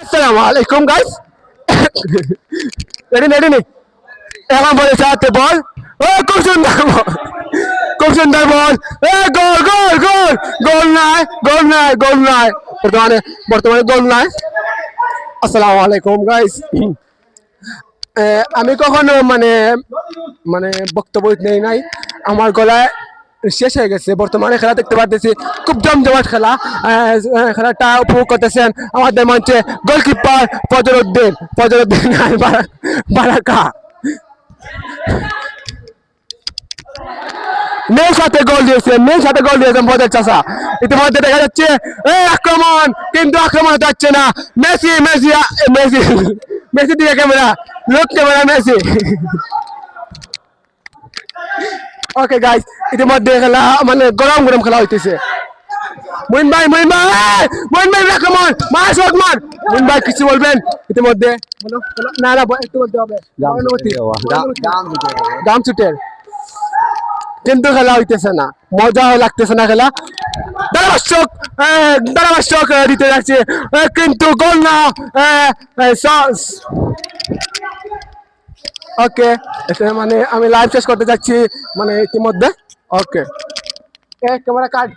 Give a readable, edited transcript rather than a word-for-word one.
Assalamualaikum guys. Ready nih. Emang boleh satu ball. Oh, খুব সুন্দর বল। গোল নাই। বর্তমানে গোল নাই। আসসালামু আলাইকুম গাইস। আমি কখনো মানে বক্তব্য নেই নাই, আমার গলায় শেষ হয়ে গেছে। বর্তমানে খেলা দেখতে পাচ্ছি, খুব জমজমাট খেলা। খেলাটা উপভোগ করতেছেন আমাদের মঞ্চে গোলকিপার ফজরউদ্দিন বারাকা। মেয়ের সাথে গোল দিয়েছেন ফজর চাষা। ইতিমধ্যে দেখা যাচ্ছে আক্রমণ, কিন্তু আক্রমণ যাচ্ছে না। মেসি দিকে ক্যামেরা, মেসি। ওকে গাইস, ইতিমধ্যে খেলা গরম খেলা হইতেছে। মুইন ভাই আক্রমন, মুইন ভাই কিছু বলবেন? ইতিমধ্যে না একটু বলতে হবে। গাম ছুটের, কিন্তু খেলা হইতেছে না, মজা লাগতেছে না খেলা। ধারাভাষ্যক দিতে যাচ্ছে, কিন্তু গোল না। ওকে, আমি লাইভ শেষ করতে যাচ্ছি ইতিমধ্যে। ওকে, ক্যামেরা কাট।